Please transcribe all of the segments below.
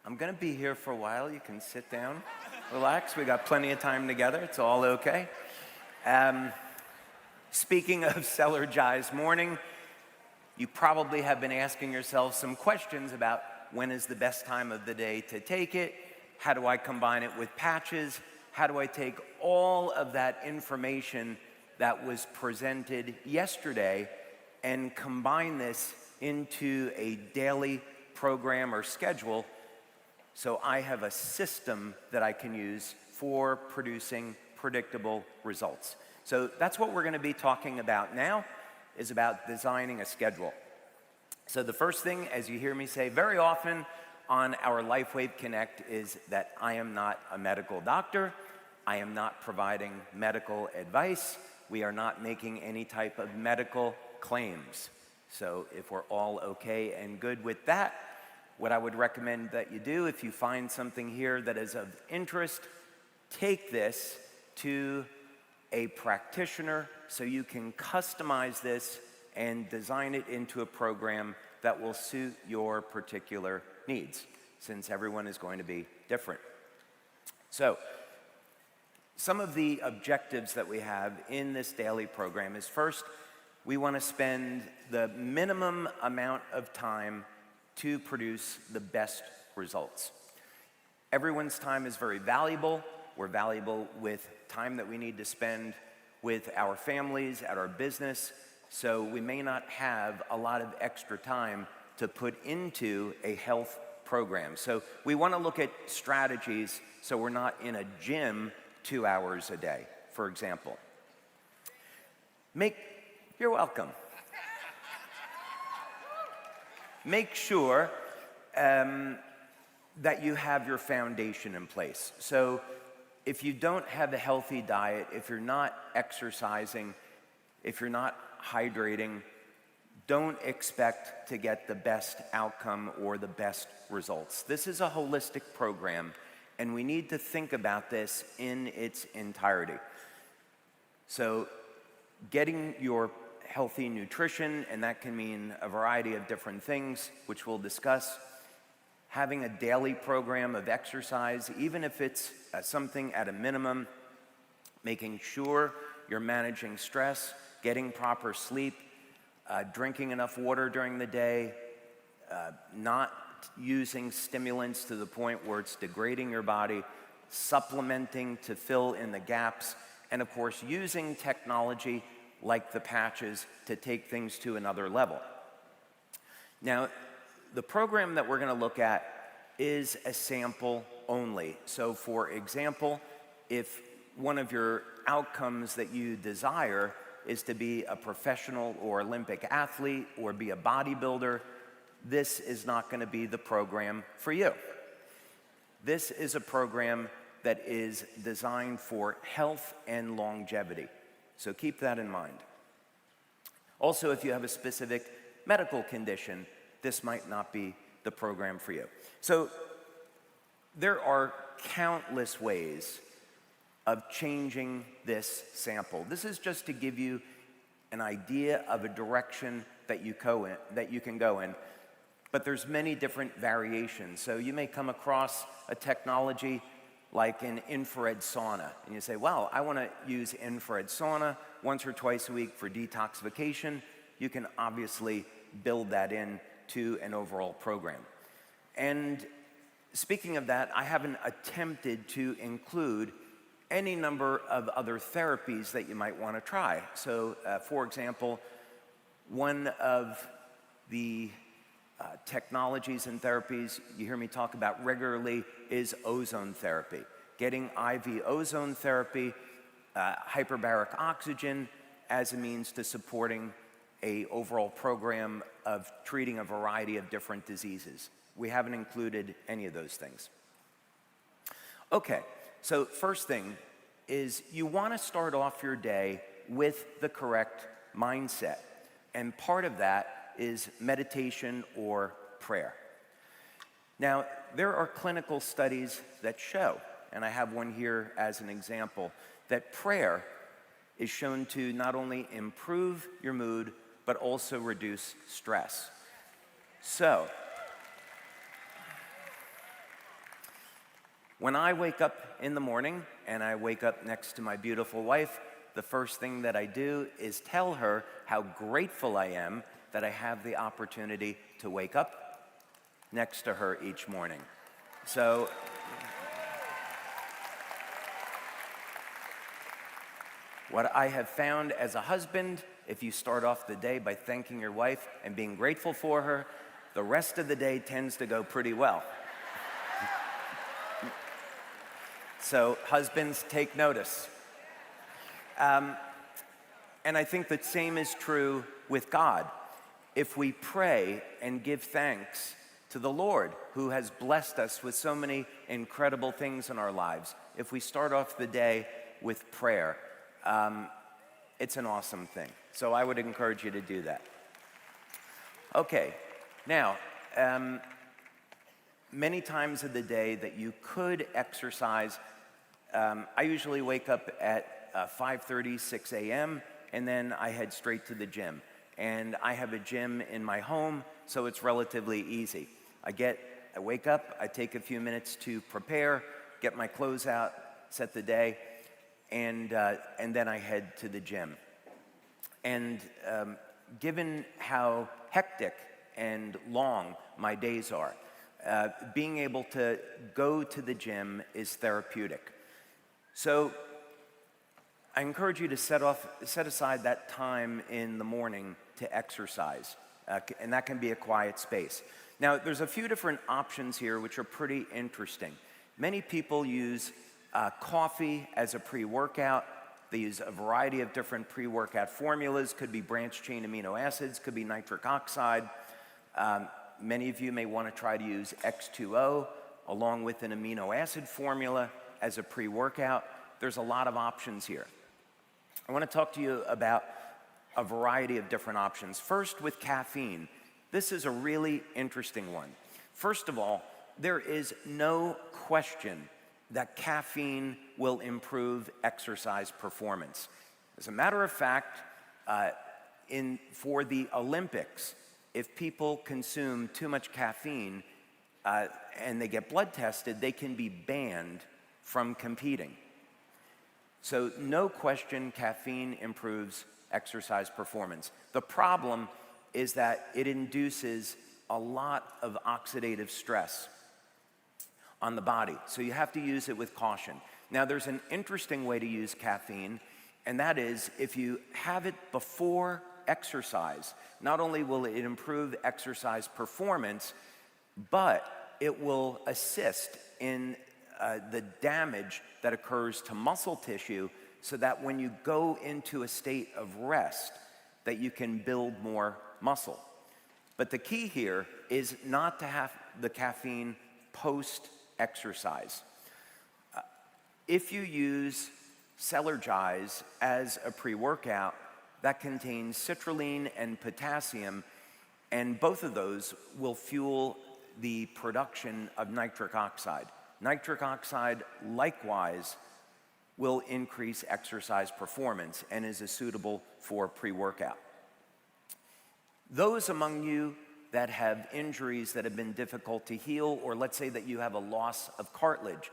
I'm going to be here for a while. You can sit down, relax. We got plenty of time together. It's all okay. Speaking of Celergized morning, you probably have been asking yourself some questions about when is the best time of the day to take it? How do I combine it with patches? How do I take all of that information that was presented yesterday and combine this into a daily program or schedule so I have a system that I can use for producing predictable results? So that's what we're going to be talking about now, is about designing a schedule. So the first thing, as you hear me say very often on our LifeWave Connect, is that I am not a medical doctor. I am not providing medical advice. We are not making any type of medical claims. So if we're all okay and good with that, what I would recommend that you do, if you find something here that is of interest, take this to a practitioner so you can customize this and design it into a program that will suit your particular needs, since everyone is going to be different. So, some of the objectives that we have in this daily program is, first, we want to spend the minimum amount of time to produce the best results. Everyone's time is very valuable. We're valuable with time that we need to spend with our families, at our business, so we may not have a lot of extra time to put into a health program. So we want to look at strategies so we're not in a gym 2 hours a day, for example. You're welcome. Make sure that you have your foundation in place. So if you don't have a healthy diet, if you're not exercising, if you're not hydrating, don't expect to get the best outcome or the best results. This is a holistic program, and we need to think about this in its entirety. So getting your healthy nutrition, and that can mean a variety of different things, which we'll discuss. Having a daily program of exercise, even if it's something at a minimum. Making sure you're managing stress, getting proper sleep, drinking enough water during the day, not using stimulants to the point where it's degrading your body, supplementing to fill in the gaps, and of course using technology like the patches to take things to another level. Now, the program that we're going to look at is a sample only. So for example, if one of your outcomes that you desire is to be a professional or Olympic athlete or be a bodybuilder, this is not going to be the program for you. This is a program that is designed for health and longevity. So keep that in mind. Also, if you have a specific medical condition, this might not be the program for you. So there are countless ways of changing this sample. This is just to give you an idea of a direction that you can go in. But there's many different variations. So you may come across a technology like an infrared sauna, and you say, well, I want to use infrared sauna once or twice a week for detoxification. You can obviously build that in to an overall program. And speaking of that, I haven't attempted to include any number of other therapies that you might want to try. So, for example, one of the technologies and therapies you hear me talk about regularly is ozone therapy. Getting IV ozone therapy, hyperbaric oxygen as a means to supporting an overall program of treating a variety of different diseases. We haven't included any of those things. Okay, so first thing is you want to start off your day with the correct mindset. And part of that is meditation or prayer. Now, there are clinical studies that show, and I have one here as an example, that prayer is shown to not only improve your mood, but also reduce stress. So, When I wake up in the morning and I wake up next to my beautiful wife, the first thing that I do is tell her how grateful I am that I have the opportunity to wake up next to her each morning. So what I have found as a husband, if you start off the day by thanking your wife and being grateful for her, the rest of the day tends to go pretty well. So husbands, take notice. And I think the same is true with God. If we pray and give thanks to the Lord, who has blessed us with so many incredible things in our lives, if we start off the day with prayer, it's an awesome thing. So I would encourage you to do that. Okay, now, many times of the day that you could exercise, I usually wake up at 5:30, 6 a.m., and then I head straight to the gym. And I have a gym in my home, so it's relatively easy. I wake up, I take a few minutes to prepare, get my clothes out, set the day, and then I head to the gym. And given how hectic and long my days are, being able to go to the gym is therapeutic. So I encourage you to set aside that time in the morning to exercise, and that can be a quiet space. Now, there's a few different options here which are pretty interesting. Many people use coffee as a pre-workout. They use a variety of different pre-workout formulas. Could be branched-chain amino acids, could be nitric oxide. Many of you may want to try to use X2O along with an amino acid formula as a pre-workout. There's a lot of options here. I want to talk to you about a variety of different options. First, with caffeine. This is a really interesting one. First of all, there is no question that caffeine will improve exercise performance. As a matter of fact, for the Olympics, if people consume too much caffeine and they get blood tested, they can be banned from competing. So no question, caffeine improves exercise performance. The problem is that it induces a lot of oxidative stress on the body. So you have to use it with caution. Now, there's an interesting way to use caffeine, and that is if you have it before exercise, not only will it improve exercise performance, but it will assist in the damage that occurs to muscle tissue so that when you go into a state of rest, that you can build more muscle. But the key here is not to have the caffeine post-exercise. If you use Celergize as a pre-workout, that contains citrulline and potassium, and both of those will fuel the production of nitric oxide. Nitric oxide, likewise, will increase exercise performance and is suitable for pre-workout. Those among you that have injuries that have been difficult to heal, or let's say that you have a loss of cartilage,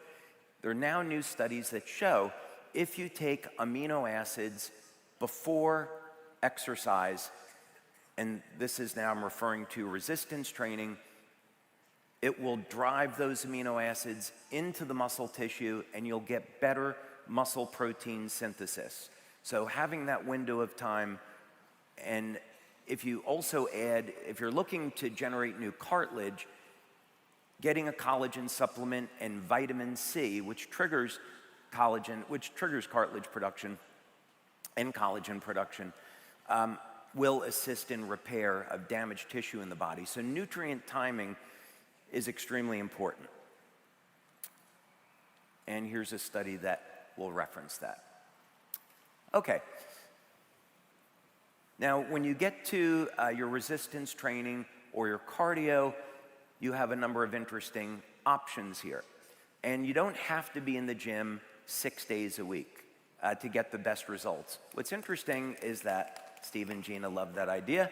there are now new studies that show if you take amino acids before exercise, and this is now I'm referring to resistance training, it will drive those amino acids into the muscle tissue and you'll get better muscle protein synthesis. So having that window of time, and if you also add, if you're looking to generate new cartilage, getting a collagen supplement and vitamin C, which triggers cartilage production and collagen production, will assist in repair of damaged tissue in the body. So nutrient timing is extremely important. And here's a study that will reference that. Okay. Now, when you get to your resistance training or your cardio, you have a number of interesting options here. And you don't have to be in the gym 6 days a week to get the best results. What's interesting is that Steve and Gina love that idea.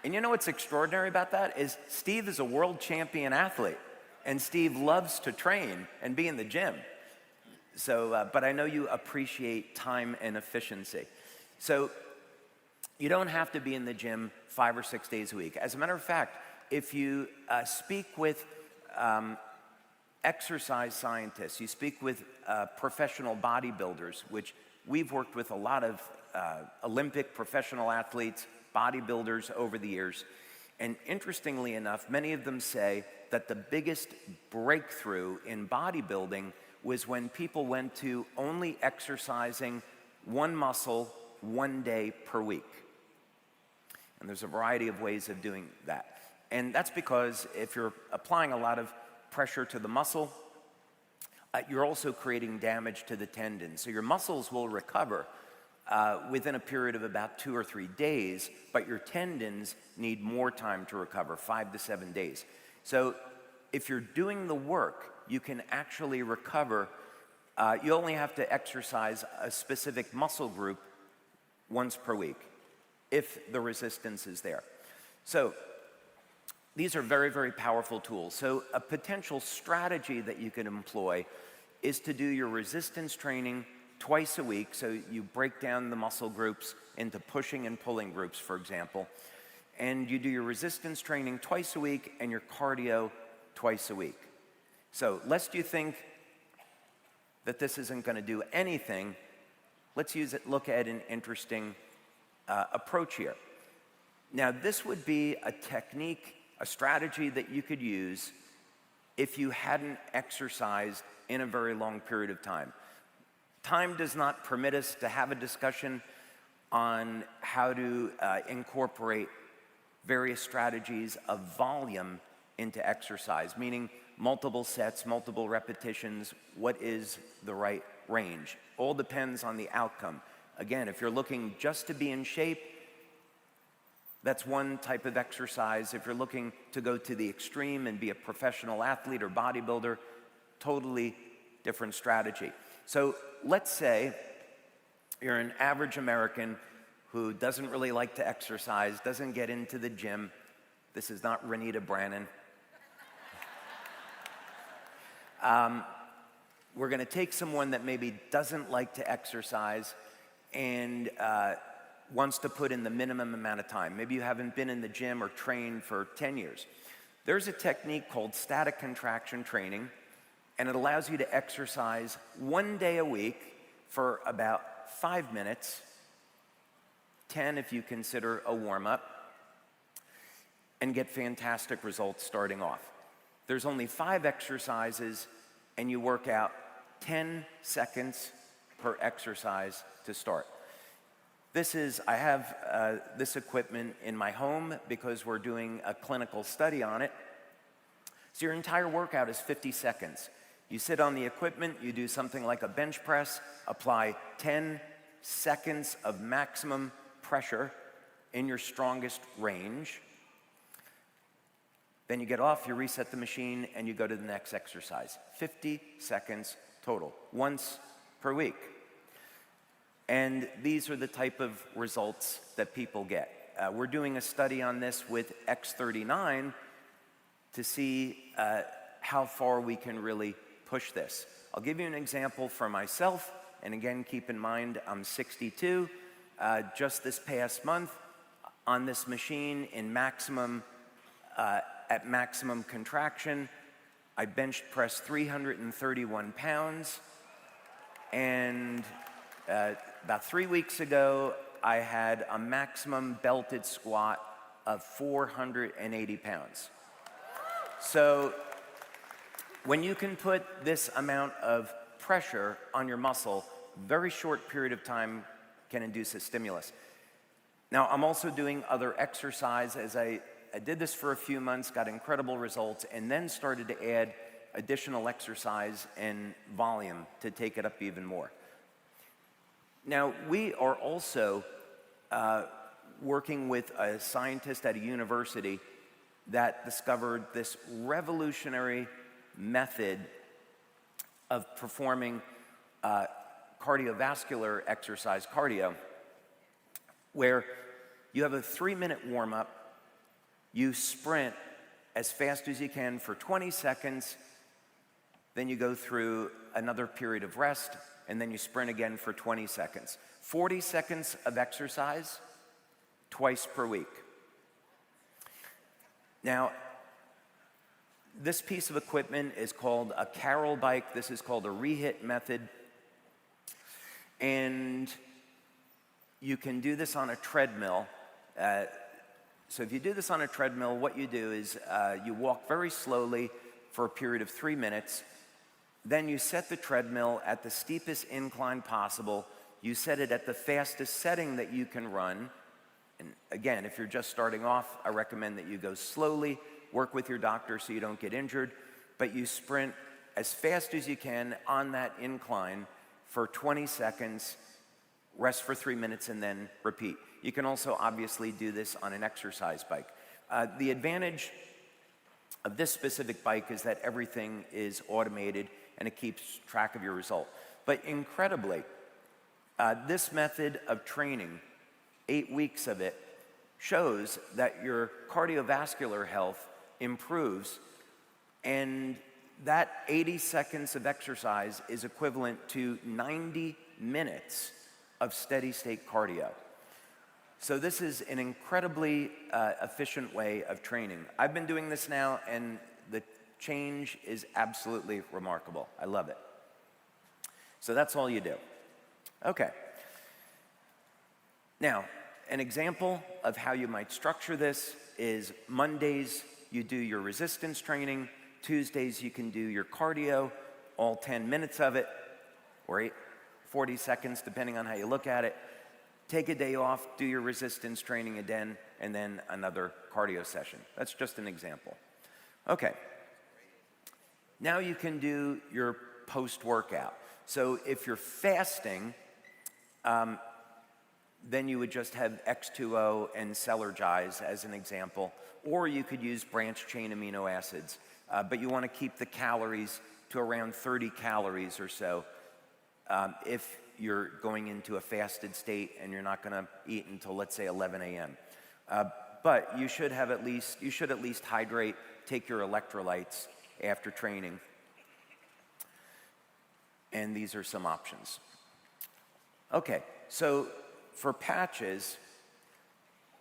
And you know what's extraordinary about that is Steve is a world champion athlete. And Steve loves to train and be in the gym. So, but I know you appreciate time and efficiency. So you don't have to be in the gym 5 or 6 days a week. As a matter of fact, if you speak with exercise scientists, you speak with professional bodybuilders, which we've worked with a lot of Olympic professional athletes, bodybuilders over the years. And interestingly enough, many of them say that the biggest breakthrough in bodybuilding was when people went to only exercising one muscle 1 day per week. And there's a variety of ways of doing that. And that's because if you're applying a lot of pressure to the muscle, you're also creating damage to the tendon. So your muscles will recover within a period of about 2 or 3 days, but your tendons need more time to recover, 5 to 7 days. So if you're doing the work, you can actually recover. You only have to exercise a specific muscle group once per week, if the resistance is there. So these are very, very powerful tools. So a potential strategy that you can employ is to do your resistance training twice a week. So you break down the muscle groups into pushing and pulling groups, for example. And you do your resistance training twice a week and your cardio twice a week. So lest you think that this isn't going to do anything, let's look at an interesting approach here. Now, this would be a technique, a strategy that you could use if you hadn't exercised in a very long period of time. Time does not permit us to have a discussion on how to incorporate various strategies of volume into exercise, meaning multiple sets, multiple repetitions. What is the right range? All depends on the outcome. Again, if you're looking just to be in shape, that's one type of exercise. If you're looking to go to the extreme and be a professional athlete or bodybuilder, totally different strategy. So let's say you're an average American who doesn't really like to exercise, doesn't get into the gym. This is not Renita Brannon. We're going to take someone that maybe doesn't like to exercise and wants to put in the minimum amount of time. Maybe you haven't been in the gym or trained for 10 years. There's a technique called static contraction training, and it allows you to exercise 1 day a week for about 5 minutes, 10 if you consider a warm-up, and get fantastic results starting off. There's only 5 exercises, and you work out 10 seconds per exercise to start. I have this equipment in my home because we're doing a clinical study on it. So your entire workout is 50 seconds. You sit on the equipment, you do something like a bench press, apply 10 seconds of maximum pressure in your strongest range. Then you get off, you reset the machine, and you go to the next exercise. 50 seconds total, once per week. And these are the type of results that people get. We're doing a study on this with X39 to see how far we can really push this. I'll give you an example for myself, and again, keep in mind, I'm 62. Just this past month, on this machine in at maximum contraction, I bench pressed 331 pounds, and about 3 weeks ago, I had a maximum belted squat of 480 pounds. So when you can put this amount of pressure on your muscle, very short period of time can induce a stimulus. Now, I'm also doing other exercise. As I did this for a few months, got incredible results, and then started to add additional exercise and volume to take it up even more. Now, we are also working with a scientist at a university that discovered this revolutionary method of performing cardiovascular exercise, cardio, where you have a 3-minute warm-up, you sprint as fast as you can for 20 seconds, then you go through another period of rest, and then you sprint again for 20 seconds. 40 seconds of exercise twice per week. Now, this piece of equipment is called a Carol bike. This is called a rehit method. And you can do this on a treadmill. So if you do this on a treadmill, what you do is you walk very slowly for a period of 3 minutes. Then you set the treadmill at the steepest incline possible. You set it at the fastest setting that you can run. And again, if you're just starting off, I recommend that you go slowly, work with your doctor so you don't get injured, but you sprint as fast as you can on that incline for 20 seconds, rest for 3 minutes, and then repeat. You can also obviously do this on an exercise bike. The advantage of this specific bike is that everything is automated and it keeps track of your result. But incredibly, this method of training, 8 weeks of it, shows that your cardiovascular health improves, and that 80 seconds of exercise is equivalent to 90 minutes of steady state cardio. So this is an incredibly efficient way of training. I've been doing this now, and the change is absolutely remarkable. I love it. So that's all you do. Okay. Now, an example of how you might structure this is Mondays, you do your resistance training. Tuesdays, you can do your cardio, all 10 minutes of it, or 40 seconds, depending on how you look at it. Take a day off, do your resistance training again, and then another cardio session. That's just an example. Okay. Now you can do your post-workout. So if you're fasting, then you would just have X2O and Celergize as an example, or you could use branched-chain amino acids. But you want to keep the calories to around 30 calories or so if you're going into a fasted state and you're not going to eat until, let's say, 11 a.m. But you should at least hydrate, take your electrolytes after training. And these are some options. Okay, so for patches,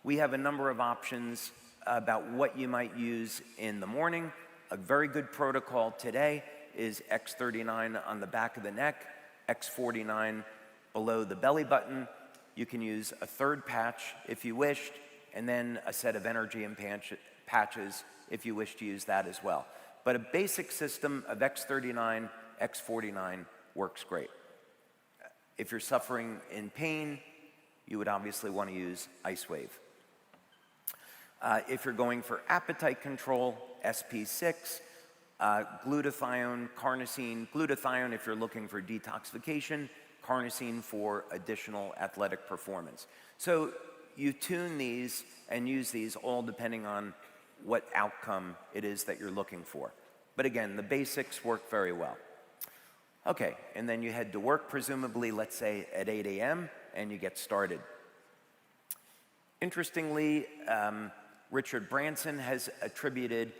we have a number of options about what you might use in the morning. A very good protocol today is X39 on the back of the neck, X49 below the belly button. You can use a third patch if you wished, and then a set of energy and patches if you wish to use that as well. But a basic system of X39, X49 works great. If you're suffering in pain, you would obviously want to use IceWave. If you're going for appetite control, SP6, glutathione, carnosine. Glutathione if you're looking for detoxification, carnosine for additional athletic performance. So you tune these and use these all depending on what outcome it is that you're looking for. But again, the basics work very well. Okay, and then you head to work, presumably, let's say at 8 a.m., and you get started. Interestingly, Richard Branson has attributed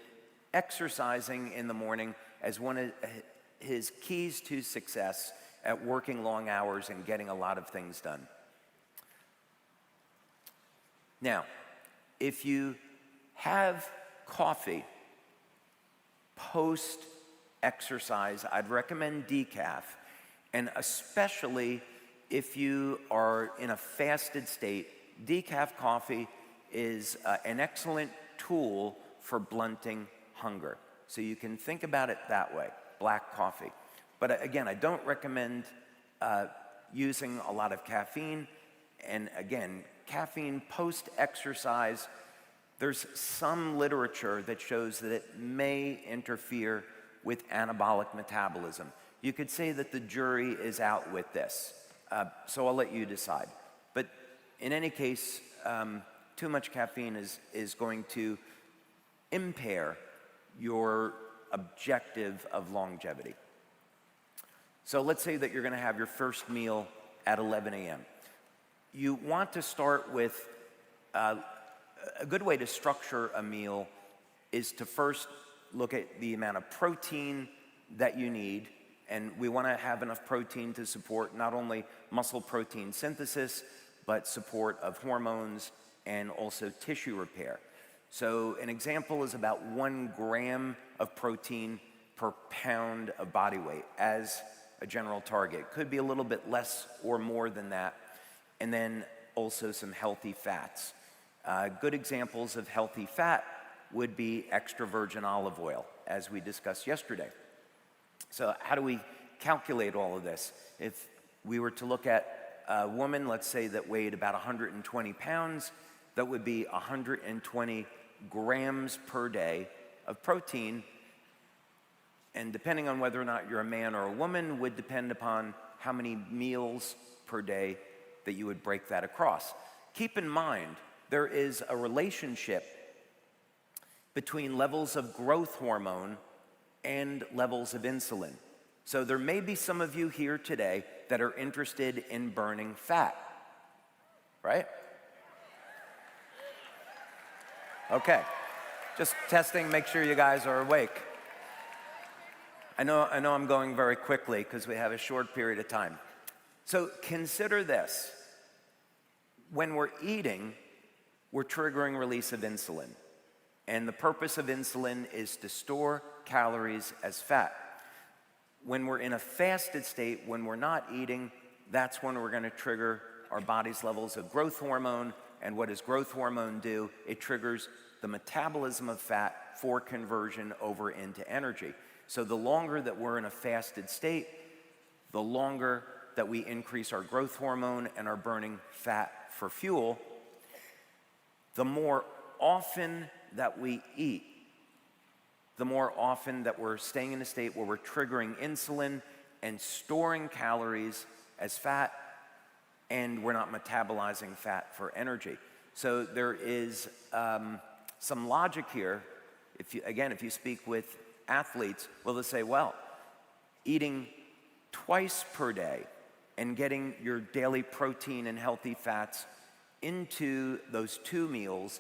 exercising in the morning as one of his keys to success at working long hours and getting a lot of things done. Now, if you have coffee post-exercise, I'd recommend decaf, and especially if you are in a fasted state, decaf coffee is an excellent tool for blunting hunger. So you can think about it that way, black coffee. But again, I don't recommend using a lot of caffeine. And again, caffeine post-exercise, there's some literature that shows that it may interfere with anabolic metabolism. You could say that the jury is out with this. So I'll let you decide. But in any case, too much caffeine is going to impair your objective of longevity. So let's say that you're going to have your first meal at 11 a.m. You want to start with a good way to structure a meal is to first look at the amount of protein that you need, and we want to have enough protein to support not only muscle protein synthesis, but support of hormones and also tissue repair. So an example is about 1 gram of protein per pound of body weight as a general target. Could be a little bit less or more than that. And then also some healthy fats. Good examples of healthy fat would be extra virgin olive oil, as we discussed yesterday. So how do we calculate all of this? If we were to look at a woman, let's say, that weighed about 120 pounds, that would be 120 grams per day of protein, and depending on whether or not you're a man or a woman would depend upon how many meals per day that you would break that across. Keep in mind, there is a relationship between levels of growth hormone and levels of insulin. So there may be some of you here today that are interested in burning fat, right? Okay, just testing, make sure you guys are awake. I know I'm going very quickly because we have a short period of time. So consider this. When we're eating, we're triggering release of insulin. And the purpose of insulin is to store calories as fat. When we're in a fasted state, when we're not eating, that's when we're going to trigger our body's levels of growth hormone. And what does growth hormone do? It triggers the metabolism of fat for conversion over into energy. So the longer that we're in a fasted state, the longer that we increase our growth hormone and are burning fat for fuel, the more often that we eat, the more often that we're staying in a state where we're triggering insulin and storing calories as fat, and we're not metabolizing fat for energy. So there is some logic here. If you speak with athletes, well, they'll say, well, eating twice per day and getting your daily protein and healthy fats into those 2 meals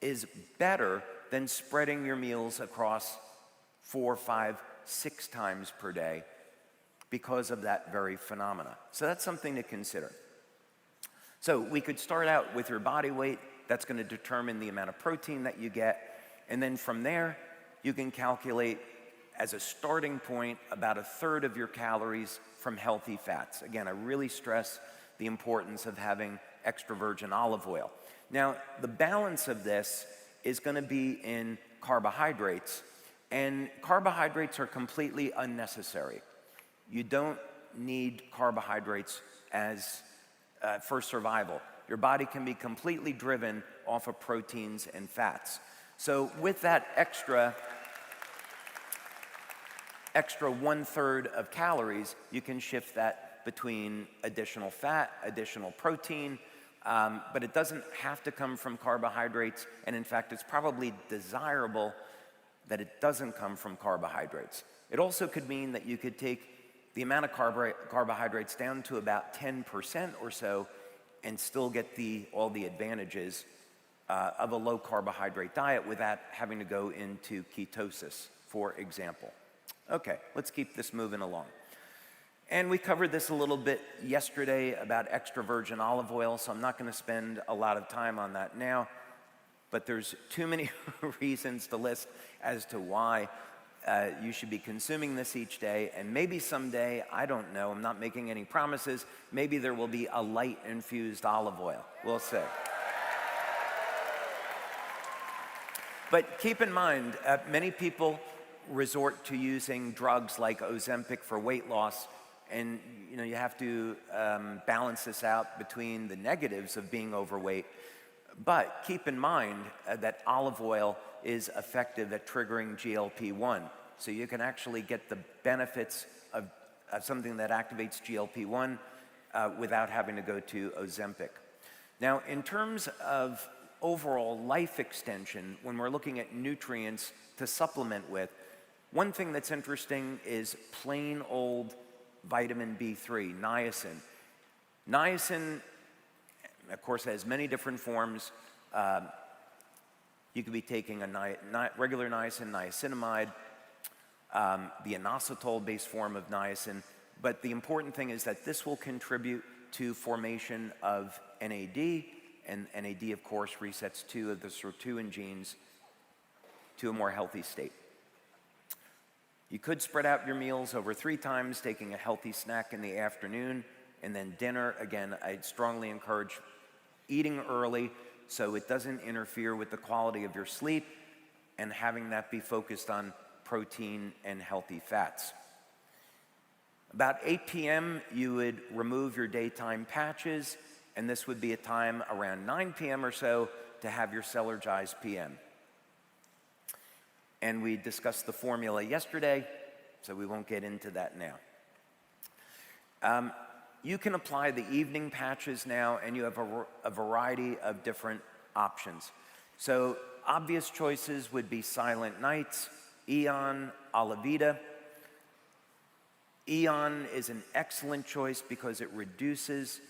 is better than spreading your meals across 4, 5, 6 times per day because of that very phenomena. So that's something to consider. So we could start out with your body weight. That's going to determine the amount of protein that you get. And then from there, you can calculate as a starting point about 1/3 of your calories from healthy fats. Again, I really stress the importance of having extra virgin olive oil. Now, the balance of this is going to be in carbohydrates, and carbohydrates are completely unnecessary. You don't need carbohydrates as for survival. Your body can be completely driven off of proteins and fats. So with that extra 1/3 of calories, you can shift that between additional fat, additional protein, but it doesn't have to come from carbohydrates, and in fact, it's probably desirable that it doesn't come from carbohydrates. It also could mean that you could take the amount of carbohydrates down to about 10% or so and still get all the advantages of a low carbohydrate diet without having to go into ketosis, for example. Okay, let's keep this moving along. And we covered this a little bit yesterday about extra virgin olive oil, so I'm not going to spend a lot of time on that now, but there's too many reasons to list as to why you should be consuming this each day, and maybe someday, I don't know, I'm not making any promises, maybe there will be a light infused olive oil. We'll see. But keep in mind, many people resort to using drugs like Ozempic for weight loss, and you have to balance this out between the negatives of being overweight. But keep in mind that olive oil is effective at triggering GLP-1. So you can actually get the benefits of something that activates GLP-1 without having to go to Ozempic. Now, in terms of overall life extension, when we're looking at nutrients to supplement with, one thing that's interesting is plain old vitamin B3, niacin. Niacin, of course, has many different forms. You could be taking a regular niacin, niacinamide, the inositol-based form of niacin, but the important thing is that this will contribute to formation of NAD, and NAD, of course, resets two of the sirtuin genes to a more healthy state. You could spread out your meals over 3 times, taking a healthy snack in the afternoon, and then dinner. Again, I'd strongly encourage eating early so it doesn't interfere with the quality of your sleep, and having that be focused on protein and healthy fats. About 8 p.m., you would remove your daytime patches, and this would be a time around 9 p.m. or so to have your Celergize PM. And we discussed the formula yesterday, so we won't get into that now. You can apply the evening patches now, and you have a variety of different options. So obvious choices would be Silent Nights, Eon, Alavida. Eon is an excellent choice because it reduces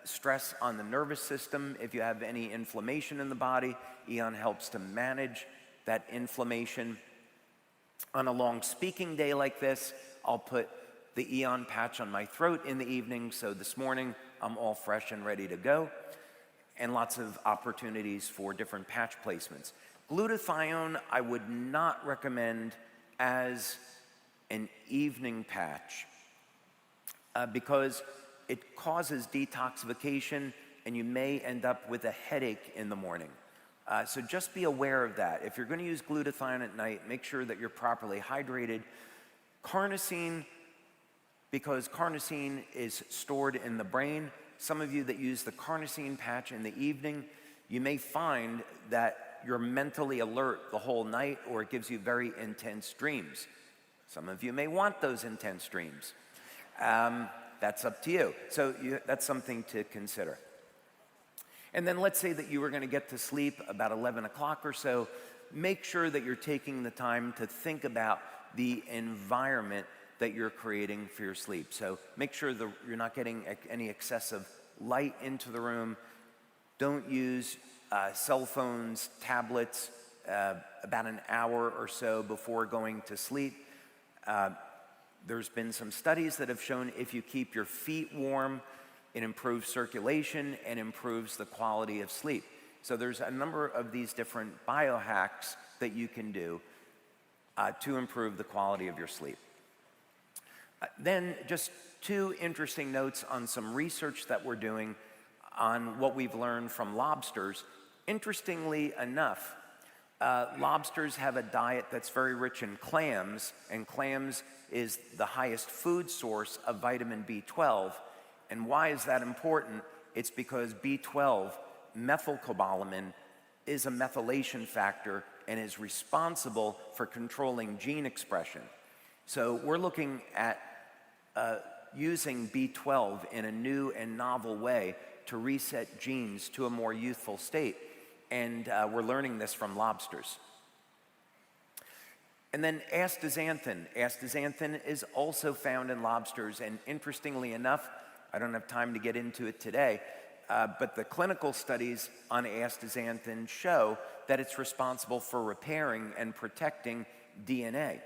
stress on the nervous system. If you have any inflammation in the body, Eon helps to manage that inflammation. On a long speaking day like this, I'll put the Eon patch on my throat in the evening, so this morning I'm all fresh and ready to go, and lots of opportunities for different patch placements. Glutathione I would not recommend as an evening patch because it causes detoxification and you may end up with a headache in the morning. So just be aware of that. If you're going to use glutathione at night, make sure that you're properly hydrated. Carnosine, because carnosine is stored in the brain. Some of you that use the carnosine patch in the evening, you may find that you're mentally alert the whole night, or it gives you very intense dreams. Some of you may want those intense dreams. That's up to you. So that's something to consider. And then let's say that you were going to get to sleep about 11 o'clock or so. Make sure that you're taking the time to think about the environment that you're creating for your sleep. So make sure that you're not getting any excessive light into the room. Don't use cell phones, tablets about an hour or so before going to sleep. There's been some studies that have shown if you keep your feet warm, it improves circulation and improves the quality of sleep. So there's a number of these different biohacks that you can do to improve the quality of your sleep. Then just 2 interesting notes on some research that we're doing on what we've learned from lobsters. Interestingly enough, lobsters have a diet that's very rich in clams, and clams is the highest food source of vitamin B12. And why is that important? It's because B12, methylcobalamin, is a methylation factor and is responsible for controlling gene expression. So we're looking at using B12 in a new and novel way to reset genes to a more youthful state. And we're learning this from lobsters. And then astaxanthin. Astaxanthin is also found in lobsters, and interestingly enough, I don't have time to get into it today, but the clinical studies on astaxanthin show that it's responsible for repairing and protecting DNA.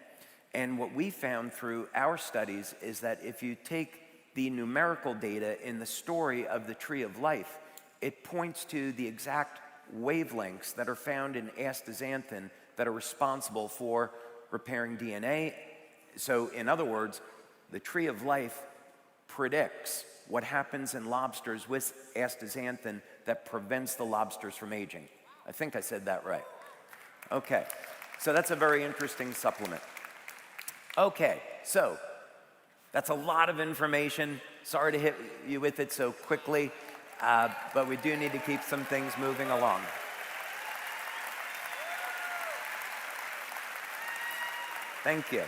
And what we found through our studies is that if you take the numerical data in the story of the tree of life, it points to the exact wavelengths that are found in astaxanthin that are responsible for repairing DNA. So in other words, the tree of life predicts what happens in lobsters with astaxanthin that prevents the lobsters from aging. I think I said that right. Okay, so that's a very interesting supplement. Okay, so that's a lot of information. Sorry to hit you with it so quickly, but we do need to keep some things moving along. Thank you.